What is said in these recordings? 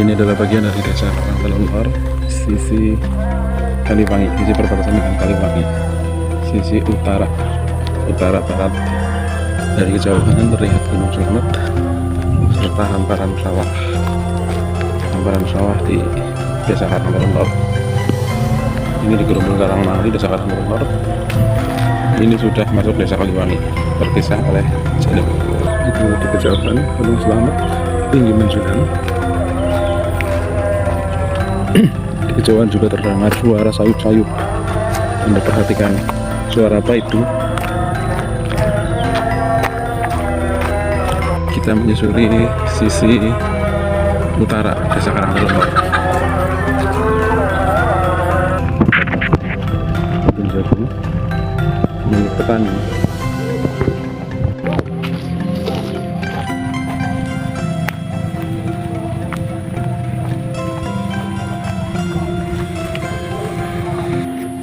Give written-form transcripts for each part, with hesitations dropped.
Ini adalah bagian dari desa Karangtelunor, sisi Kaliwangi, sisi perbatasan dengan Kaliwangi, sisi utara barat. Dari kejauhan terlihat Gunung Slamet serta hamparan sawah di desa Karangtelunor. Ini di Gerumbul Karangmali, desa Karangtelunor. Ini sudah masuk desa Kaliwangi, terpisah oleh jalur. Itu di kejauhan Gunung Slamet tinggi menjulang. Di kejauhan juga terdengar suara sayup-sayup. Anda perhatikan suara apa itu? Kita menyusuri sisi utara desa Karangtelunor. Menjadi milik petani.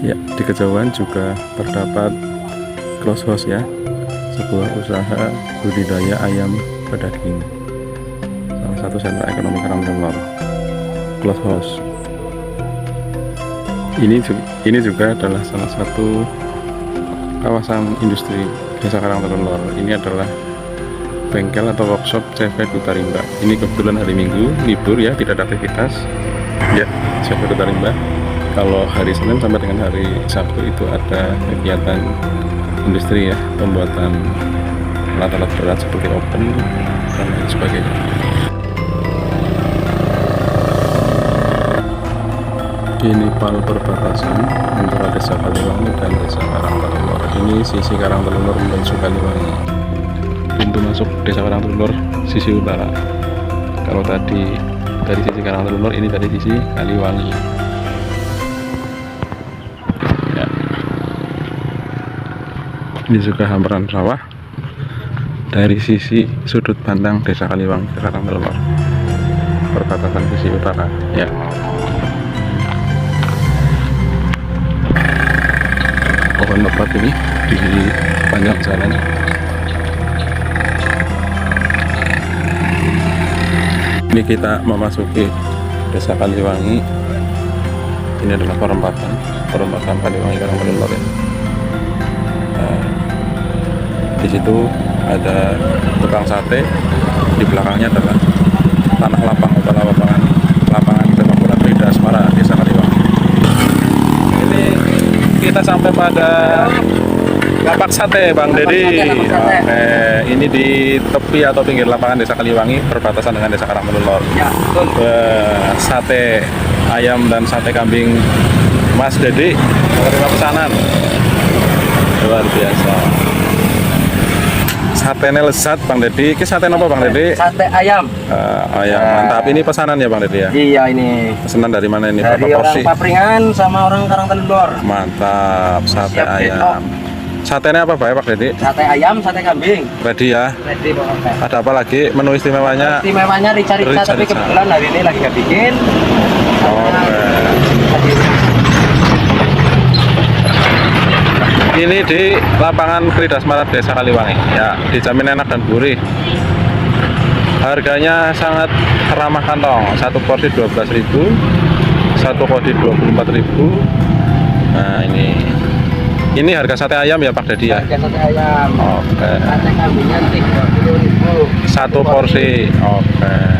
Ya, di kejauhan juga terdapat close house ya, sebuah usaha budidaya ayam pedaging. Salah satu sentra ekonomi Karangtelunor, close house. Ini juga adalah salah satu kawasan industri desa Karangtelunor. Ini adalah bengkel atau workshop CV Duta Rimba. Ini kebetulan hari Minggu libur ya, tidak ada aktivitas. Ya, CV Duta Rimba. Kalau hari Senin sampai dengan hari Sabtu itu ada kegiatan industri ya, pembuatan alat-alat berat seperti oven dan lain sebagainya. Ini pal perbatasan antara desa Kaliwangi dan desa Karangtelunor. Ini sisi Karangtelunor menuju Kaliwangi. Pintu masuk desa Karangtelunor sisi utara. Kalau tadi dari sisi Karangtelunor, ini dari sisi Kaliwangi. Ini juga hamparan sawah dari sisi sudut pandang desa Kaliwangi ke Karangtelunor, perbatasan sisi utara ya. Pohon lebat ini di panjang jalan. Ini kita memasuki desa Kaliwangi. Ini adalah perempatan Kaliwangi Karangtelunor ya. Di situ ada tukang sate, di belakangnya adalah tanah lapang atau lapangan sepak bola Frida Asmara desa Kaliwangi. Ini kita sampai pada lapak sate Bang Dedi. Oke, ini di tepi atau pinggir lapangan desa Kaliwangi, perbatasan dengan desa Karangtelunor. Ya, betul. Sate ayam dan sate kambing Mas Dedi menerima pesanan luar biasa. Satenya lezat Bang Dedi. Ini sate apa Bang Dedi? Sate ayam. Ayam mantap. Ini pesanan ya Bang Dedi ya? Iya, ini. Pesanan dari mana ini? Dari berapa porsi? orang Papringan sama orang Karangtelunor. Mantap. Sate Siap, ayam. Satenya apa Pak Dedi? Sate ayam, sate kambing. Ready ya? Ready pokoknya. Ada apa lagi menu istimewanya? Istimewanya rica-rica, tapi kebetulan hari ini lagi nggak bikin. Ini di lapangan Frida Asmara desa Kaliwangi ya, dijamin enak dan gurih. Harganya sangat ramah kantong, satu porsi 12.000, satu porsi 24.000. Nah ini harga sate ayam ya Pak Dedi ya? Harga sate ayam. Oke. Sate kambingnya 30.000. Satu porsi. Oke.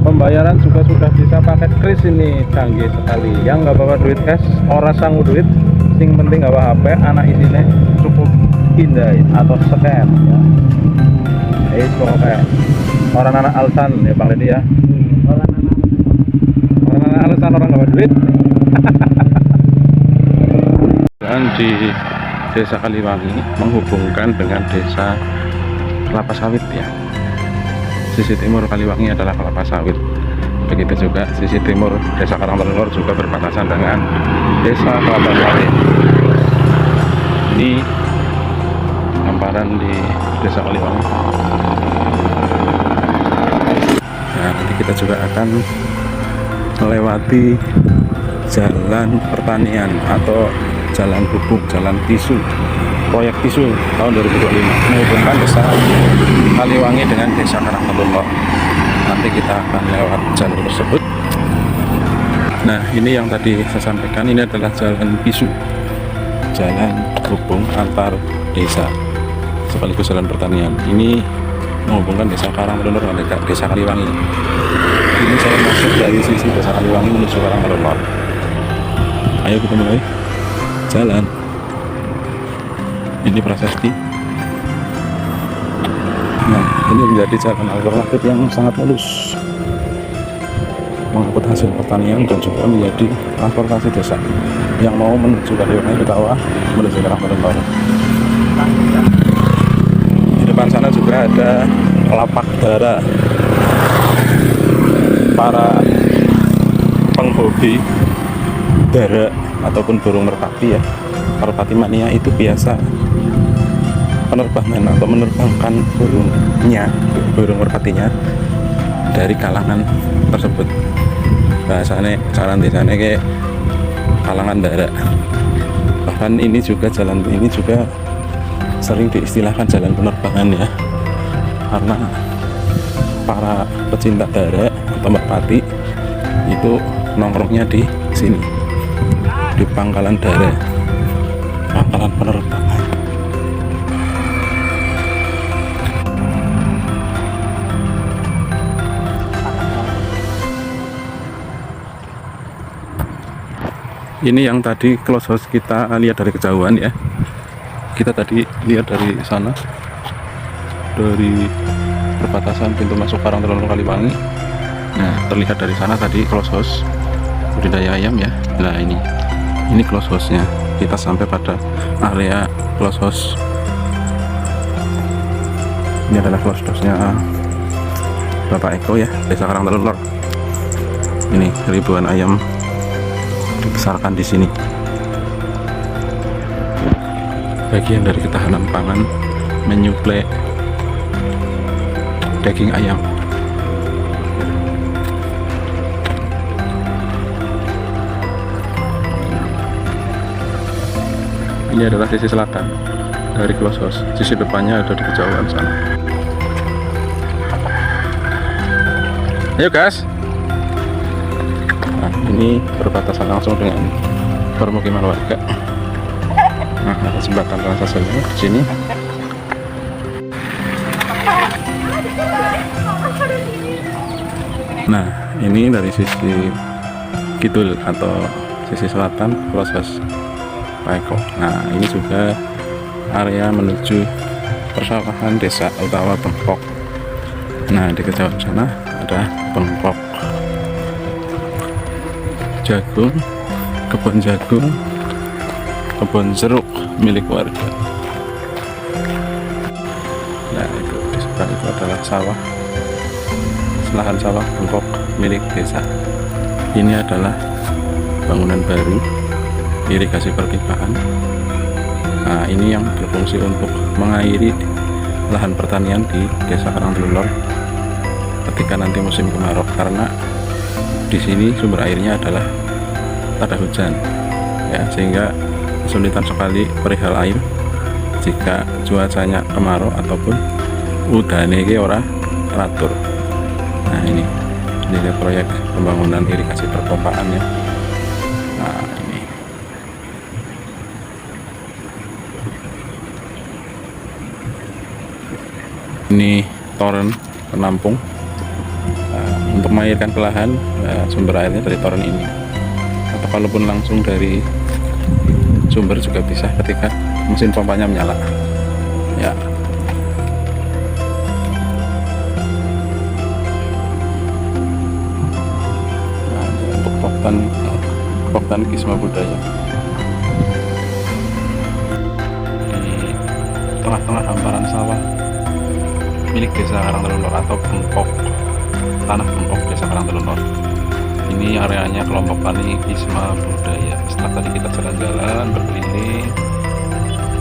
Pembayaran juga sudah bisa pakai kris, ini canggih sekali. Yang nggak bawa duit cash, orang sanggup duit, sing penting nggak bawa HP, anak isinya cukup indah atau scan ya. Pokoknya orang anak alasan ya Bang Dedi ya. Orang anak alasan orang nggak bawa duit. Dan di desa Kaliwangi menghubungkan dengan desa Kelapa Sawit ya. Sisi timur Kaliwangi adalah kelapa sawit. Begitu juga sisi timur desa Karangtelunor juga berbatasan dengan desa Kelapa Sawit. Ini hamparan di desa Kaliwangi. Nah, nanti kita juga akan melewati jalan pertanian atau jalan hubung, jalan tisu, proyek tisu tahun 2025 menghubungkan desa Kaliwangi dengan desa Karangtelulor. Nanti kita akan lewat jalur tersebut. Nah, ini yang tadi saya sampaikan, ini adalah jalan tisu, jalan hubung antar desa sekaligus jalan pertanian. Ini menghubungkan desa Karangtelulor dengan desa Kaliwangi. Ini saya masuk dari sisi desa Kaliwangi menuju Karangtelulor. Ayo kita mulai jalan. Ini prasasti. Nah, ini menjadi jalan alternatif yang sangat mulus, mengangkut hasil pertanian dan juga menjadi transportasi desa yang mau menuju Kaliwangi ke bawah menuju Karangtelulor. Di depan sana juga ada lapak dara para penghobi dara ataupun burung merpati ya. Merpati mania itu biasa penerbangan atau menerbangkan burung merpatinya dari kalangan tersebut. Bahasanya jalan desanya kayak kalangan darat. Bahkan ini juga jalan ini juga sering diistilahkan jalan penerbangan ya, karena para pecinta darat atau merpati itu nongkrongnya di sini, di pangkalan darat, pangkalan penerbangan. Ini yang tadi close house kita lihat dari kejauhan ya. Kita tadi lihat dari sana, dari perbatasan pintu masuk Karangtelulor Kaliwangi. Nah, terlihat dari sana tadi close house budidaya ayam ya. Nah, ini close house-nya. Kita sampai pada area close house. Ini adalah close house-nya Bapak Eko ya, Desa Karangtelulor. Ini ribuan ayam dibesarkan di sini. Bagian dari ketahanan pangan menyuplai daging ayam. Ini adalah sisi selatan dari close house. Sisi depannya ada di kejauhan sana. Ayo gas. Nah, ini berbatasan langsung dengan permukiman warga. Nah, ada jembatan transaksinya di sini. Nah, ini dari sisi kidul atau sisi selatan proses Paeko. Nah, ini juga area menuju persawahan desa utama Bengkok. Nah, di kejauhan sana ada Bengkok, jagung, kebun jagung, kebun jeruk milik warga. Nah, itu di sebelah itu adalah sawah, lahan sawah Bengkok milik desa. Ini adalah bangunan baru irigasi perpipaan. Nah, ini yang berfungsi untuk mengairi lahan pertanian di Desa Karangtelulor ketika nanti musim kemarau, karena di sini sumber airnya adalah pada hujan ya, sehingga kesulitan sekali perihal air jika cuacanya kemarau ataupun udane iki ora teratur. Nah, ini proyek pembangunan irigasi perpipaan ya. Nah, ini toren penampung untuk mengairkan ke lahan. Sumber airnya dari toren ini, atau kalaupun langsung dari sumber juga bisa ketika mesin pompanya menyala ya. Nah, untuk Poktan Kisma Budaya di tengah-tengah hamparan sawah milik Desa Karangtelulor atau Bengkok, tanah Bengkok Desa Karangtelulor. Ini areanya kelompok tani Kisma Budaya. Setelah tadi kita jalan-jalan berkeliling,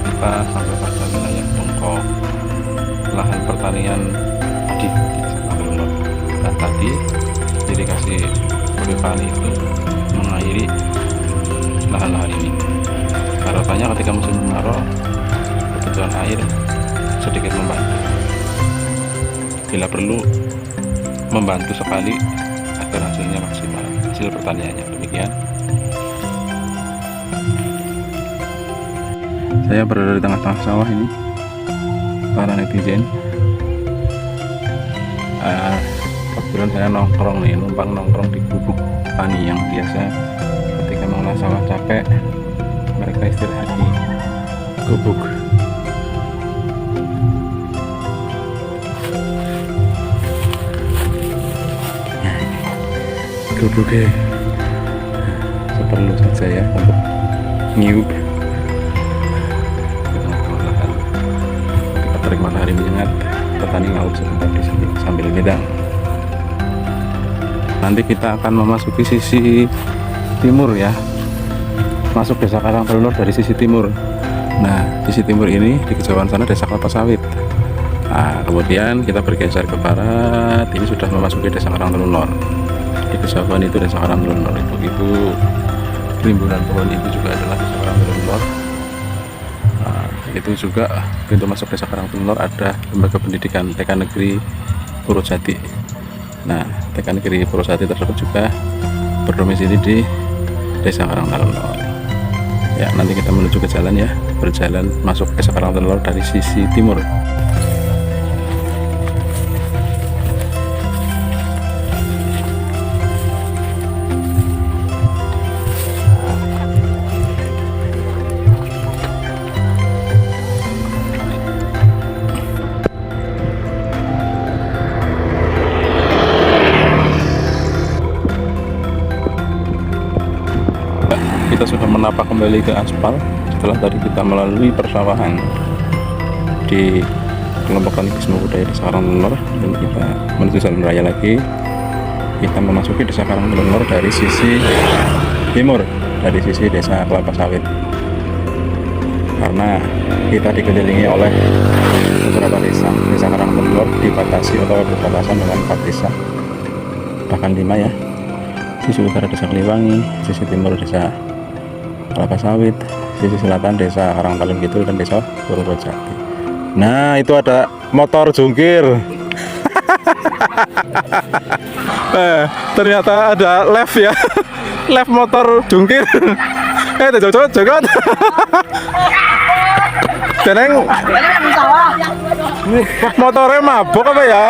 kita sampai pada wilayah Bengkok, lahan pertanian padi di Desa Karangtelulor. Dan tadi irigasi perpipaan itu mengairi lahan-lahan ini. Nah, biasanya ketika musim kemarau kebutuhan air sedikit membantu, bila perlu membantu sekali agar hasilnya maksimal, hasil pertaniannya. Demikian. Saya berada di tengah-tengah sawah ini, para netizen. Kebetulan saya nongkrong nih, numpang nongkrong di gubuk tani yang biasa ketika mengolah sawah capek mereka istirahat di gubuk. Gubuknya seperlu saja ya untuk ngiup. Ketika terik matahari menyengat, petani ngaup sebentar di sini sambil ngedang. Nanti kita akan memasuki sisi timur ya, masuk desa Karangtelunor dari sisi timur. Nah, sisi timur ini di kejauhan sana desa kelapa sawit. Nah, kemudian kita bergeser ke barat, ini sudah memasuki desa Karangtelunor. Di kejauhan itu desa Karangtelunor, itu rimbunan pohon itu juga adalah desa Karangtelunor. Nah, itu juga pintu masuk desa Karangtelunor ada lembaga pendidikan TK Negeri Purwojati. Nah, TK Negeri Purwojati tersebut juga berdomisili di desa Karangtelunor. Ya, nanti kita menuju ke jalan ya, berjalan masuk desa Karangtelunor dari sisi timur. Kita sudah menapak kembali ke aspal setelah tadi kita melalui persawahan di kelompok tani Wisnu Budaya Desa Karangtelunor, dan kita menuju jalan raya lagi. Kita memasuki desa Karangtelunor dari sisi timur, dari sisi desa Kelapa Sawit, karena kita dikelilingi oleh beberapa desa. Desa Karangtelunor dibatasi atau berbatasan dengan 4 desa, bahkan 5 ya. Sisi utara desa Kliwangi, sisi timur desa Kelapa Sawit, sisi selatan desa Karangtalun Kidul dan desa Purwojati. Nah, itu ada motor jungkir. Ternyata ada live ya, live motor jungkir. Jogot. Jeneng motornya mabok apa ya?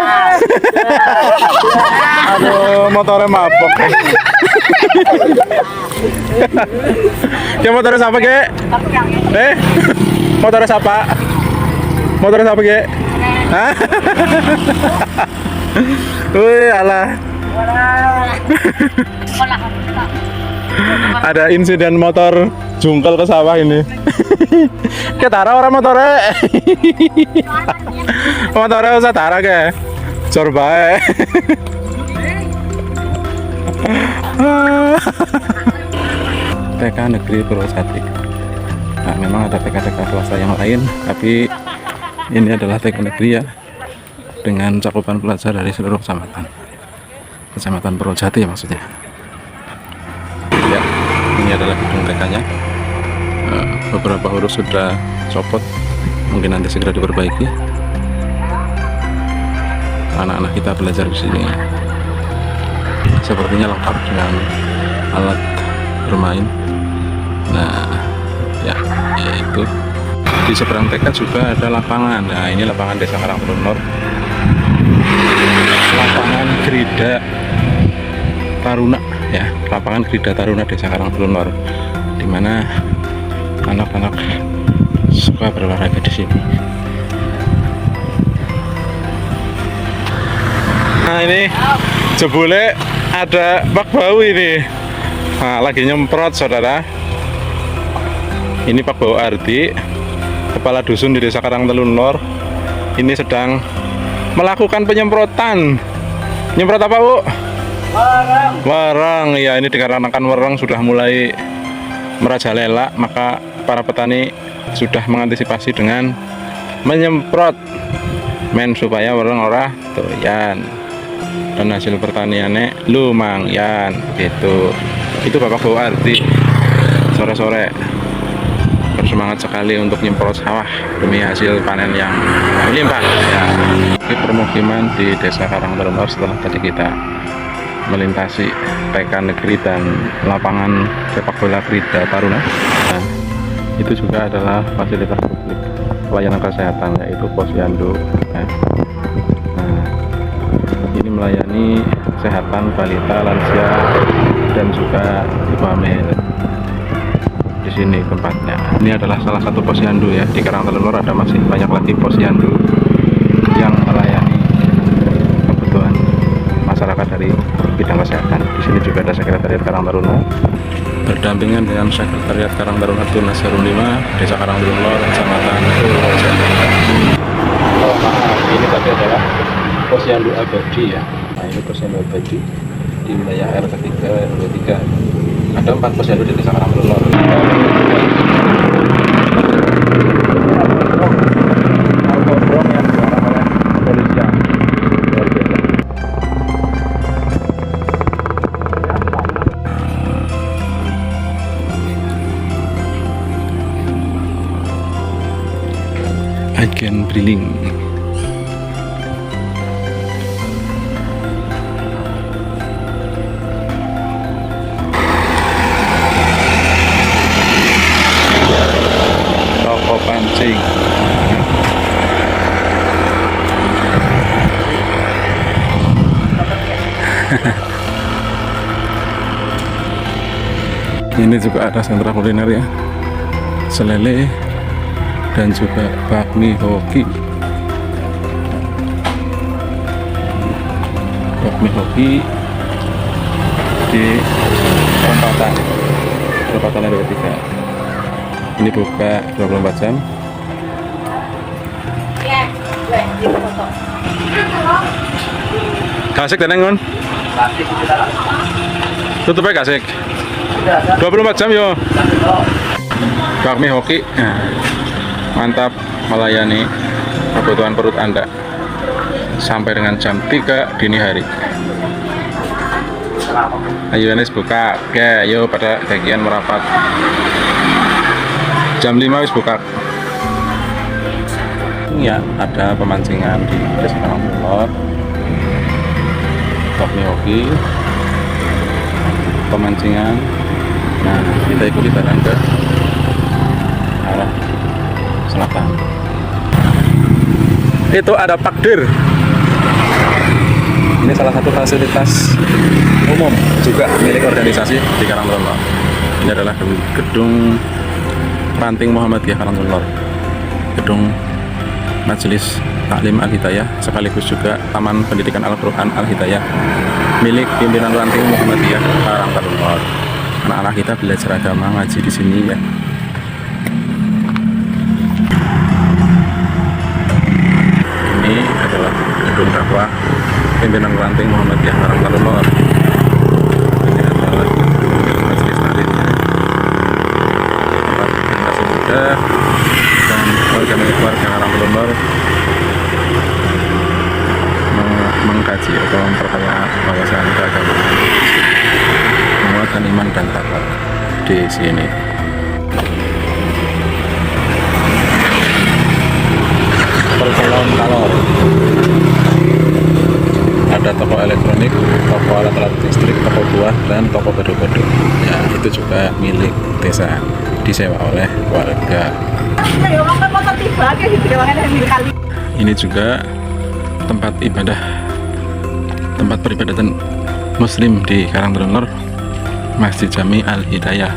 Aduh, motornya mabok. Ya, motornya siapa, Ge? Motornya siapa? Motornya siapa, Ge? Hah? Wih, alah. Ada insiden motor jungkel ke sawah ini. Ketara orang motornya. Motornya usah tara ke. Jor bae. TK Negeri Purwojati. Nah, memang ada TK-TK swasta yang lain, tapi ini adalah TK Negeri ya, dengan cakupan pelajar dari seluruh kecamatan Purwojati ya maksudnya. Ya, ini adalah gedung TK-nya. Beberapa huruf sudah copot, mungkin nanti segera diperbaiki. Anak-anak kita belajar di sini. Sepertinya lengkap dengan alat bermain. Nah, ya itu di seberang TK juga ada lapangan. Nah, ini lapangan desa Karangtelunor, lapangan Grida Taruna ya, lapangan Grida Taruna desa Karangtelunor, di mana anak-anak suka berolahraga di sini. Nah, ini jebule ada Pak Bau ini. Nah, lagi nyemprot saudara. Ini Pak Bau Ardi, kepala dusun di desa Karangtelunor. Ini sedang melakukan penyemprotan. Nyemprot apa, Bu? Warang. Warang. Ya, ini dikarenakan warang sudah mulai merajalela, maka para petani sudah mengantisipasi dengan menyemprot supaya warang ora doyan dan hasil pertaniannya lumayan gitu. Itu Bapak Bau Ardi sore-sore bersemangat sekali untuk nyemprot sawah demi hasil panen yang melimpah ya. Ini permukiman di Desa Karangtaruna setelah tadi kita melintasi TK Negeri dan lapangan sepak bola Krida Taruna. Nah, itu juga adalah fasilitas publik pelayanan kesehatan, yaitu posyandu. Nah, ini melayani kesehatan balita, lansia, dan juga ibu hamil. Di sini tempatnya. Ini adalah salah satu posyandu ya. Di Karangtaruna ada masih banyak lagi posyandu yang melayani kebutuhan masyarakat dari bidang kesehatan. Di sini juga ada sekretariat Karangtaruna berdampingan dengan sekretariat Karangtaruna Tunas Harum 5 Desa Karangtaruna Kecamatan Purworejo. Oh maaf, ini tadi adalah posyandu abadi ya. Nah ini posyandu abadi di wilayah R3 R23. Ada 4 posyandu di Desa Karangtaruna. Autodrom yang dilarang oleh kepolisian. Luar biasa. Agen Briling. Toko pancing. Ini juga ada sentra kuliner ya, selele dan juga bakmi hoki. Bakmi hoki di perempatan R23. Ini buka 24 jam. Kasik tenang ngon. Tutup aja kasik. 24 jam yo. Bakmi hoki. Mantap melayani kebutuhan perut Anda sampai dengan jam 3 dini hari. Ayo Anies buka. Oke, ayo pada bagian merapat. Jam 5 wis buka. Ya, ada pemancingan di Desa Karangtaruna. Bakmi hoki. Pemancingan. Nah, kita ikuti barang ke arah selatan. Itu ada pakdir. Ini salah satu fasilitas umum juga milik organisasi di Karangtaruna. Ini adalah gedung Ranting Muhammadiyah Karangtaruna, gedung Majelis Taklim Al-Hidayah, sekaligus juga Taman Pendidikan Al-Quran Al-Hidayah milik pimpinan Ranting Muhammadiyah Karangtaruna. Anak-anak kita belajar agama, ngaji di sini ya. Ini adalah gedung dakwah pimpinan Ranting Muhammadiyah Karangtaruna. Ini adalah majelis taklim, tempat generasi muda dan warga Karangtaruna mengkaji atau memperkaya wawasan keagamaan, menguatkan iman dan takwa di sini. Percolon Kalor. Ada toko elektronik, toko alat-alat listrik, toko buah, dan toko bedo-bedo. Ya, itu juga milik desa, disewa oleh warga. Ini juga tempat ibadah, tempat peribadatan Muslim di Karangtaruna, Masjid Jami Al-Hidayah.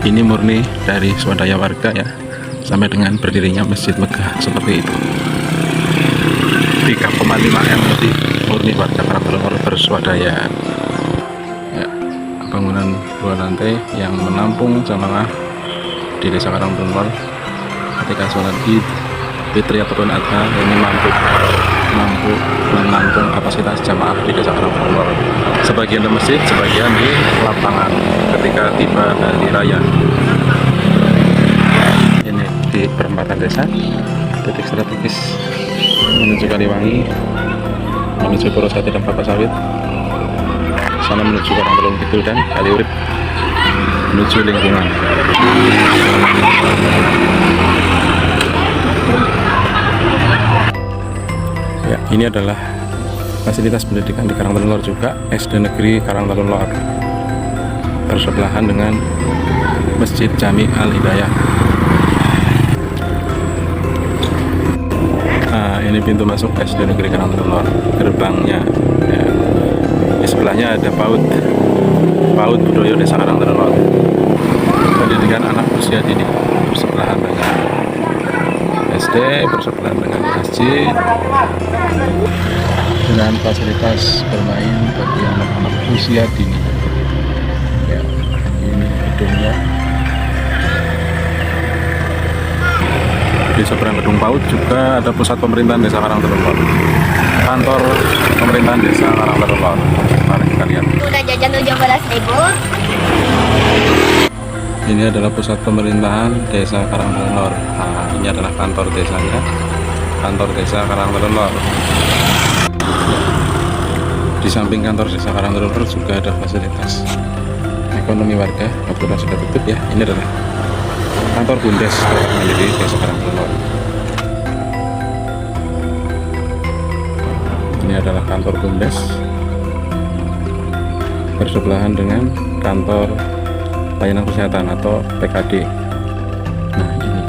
Ini murni dari swadaya warga ya, sampai dengan berdirinya Masjid Megah seperti itu. 3,5 M lebih murni warga Karangtaruna berswadaya ya. Bangunan 2 lantai yang menampung jamaah di Desa Karangtaruna ketika sholat Id Fitri ataupun Adha. Ini mampu menampung kapasitas jamaah di Desa Karangtaruna. Sebagian di masjid, sebagian di lapangan ketika tiba hari raya. Ini di perempatan desa, titik strategis menuju Kaliwangi, menuju Purwosari dan Kelapa Sawit, sana menuju Karangtaruna Kidul dan Kaliurip. menuju lingkungan. Ya, ini adalah fasilitas pendidikan di Karangtengah Lor juga, SD Negeri Karangtengah Lor, bersebelahan dengan Masjid Jami Al Hidayah. Nah, ini pintu masuk SD Negeri Karangtengah Lor, gerbangnya. Ya. Di sebelahnya ada PAUD Budoyo Desa Karangtengah Lor. Pendidikan anak usia dini, bersebelahan dengan SD, bersebelahan dengan masjid, dengan fasilitas bermain bagi anak-anak usia dini. Ya, ini gedungnya. Di seberang gedung PAUD juga ada pusat pemerintahan Desa Karangtengah Lor, kantor pemerintahan Desa Karangtengah Lor. Mari kita lihat. Udah jajan 17.000. Ini adalah pusat pemerintahan Desa Karangtengah Lor. Nah, ini adalah kantor desanya, kantor Desa Karangtengah Lor. Di samping kantor Desa Karangtengah Lor juga ada fasilitas ekonomi warga. Kebetulan sudah tutup ya. Ini adalah kantor Bumdes Mandiri Desa Karangtengah Lor. Ini adalah kantor Bumdes bersebelahan dengan kantor layanan kesehatan atau PKD. Nah, ini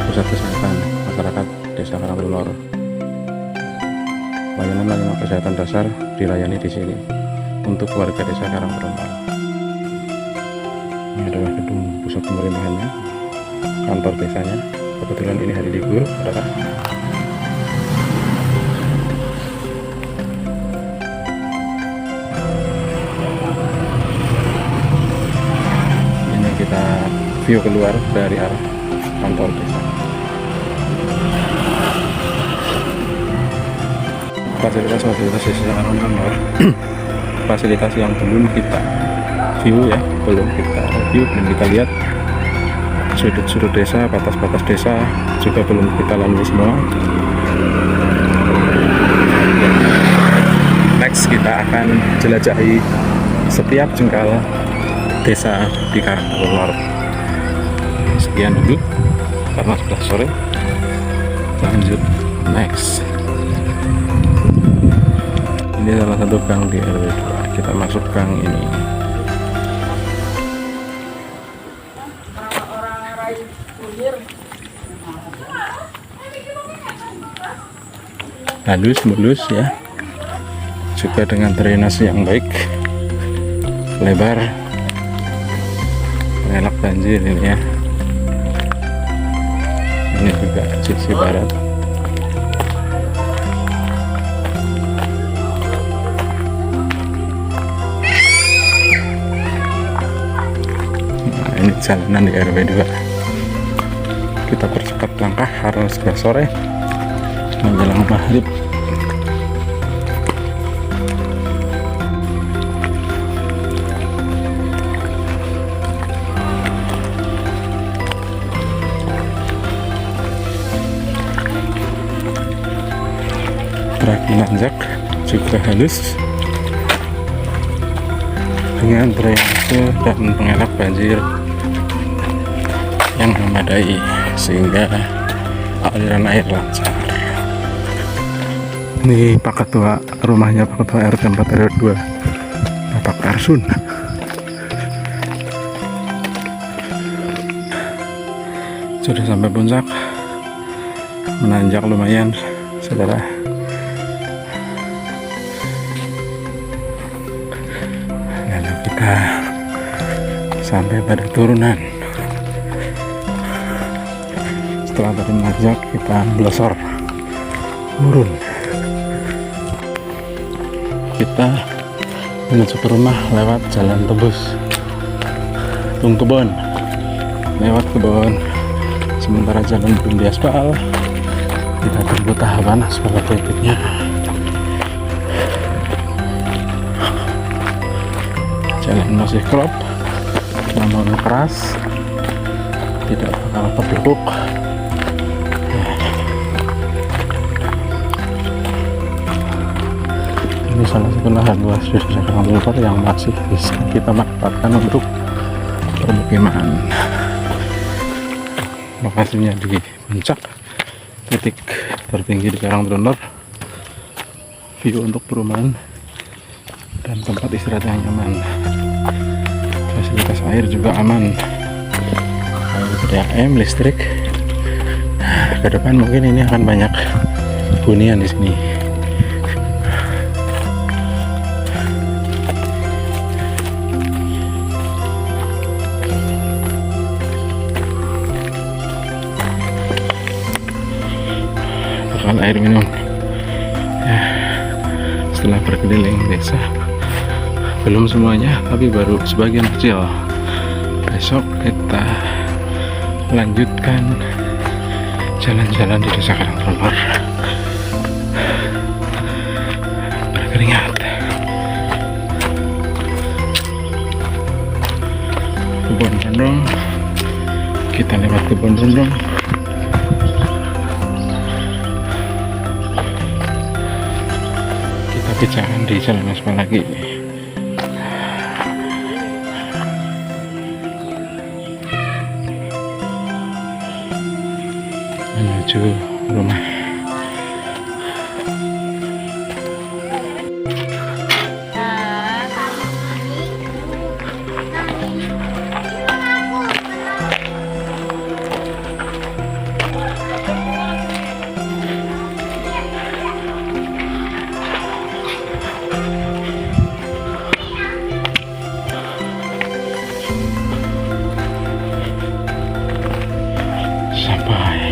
pusat kesehatan masyarakat Desa Karangtengah Lor. Layanan kesehatan dasar dilayani di sini untuk warga Desa Karangtengah Lor. Ini adalah gedung pusat pemerintahannya, kantor desanya. Kebetulan ini hari libur, saudara. Ini kita view keluar dari arah kantor desa. Fasilitas Desa Karangtengah Lor, fasilitas yang belum kita view ya, belum kita lihat. Sudut-sudut desa, batas-batas desa juga belum kita lalui semua. Next kita akan jelajahi setiap jengkal desa di Karangtengah Lor. Sekian dulu karena sudah sore. Lanjut next. Ini salah satu gang di RW 2. Kita masuk gang ini. Halus mulus ya, juga dengan drainase yang baik, lebar, mengelak banjir ini ya. Ini juga sisi barat. Nah, ini jalanan di RW 2. Kita percepat langkah karena sudah sore menjelang maghrib. Trek menanjak juga halus dengan drainase dan pengelak banjir yang memadai sehingga aliran air lancar. Ini Pak Ketua, rumahnya Pak Ketua RT 4 RW 2 Bapak Karsun. Sudah sampai puncak, menanjak lumayan saudara. Lalu kita sampai pada turunan. Setelah tadi menanjak, kita melosor turun. Kita menuju ke rumah lewat jalan tembus Tungkebon, lewat kebun. Sementara jalan belum diaspal, kita tunggu tahapan aspal berikutnya. Jalan masih krop, namun keras, tidak bakal pedukuk. Ini salah satu lahan luas di Desa Karangtengah Lor yang masih bisa kita manfaatkan untuk permukiman. Lokasinya di puncak, titik tertinggi di Karangtrenor. View untuk perumahan dan tempat istirahat yang nyaman. Fasilitas air juga aman. PDAM, listrik. Ke depan mungkin ini akan banyak hunian di sini. Bakal air minum. Ya, setelah berkeliling desa, belum semuanya, tapi baru sebagian kecil. Besok kita lanjutkan jalan-jalan di desa Karangtrenor. Berkeringat. Kebun Condong. Kita lewat kebun Condong. Kita pijakan di jalan aspal lagi. Menuju rumah. Sampai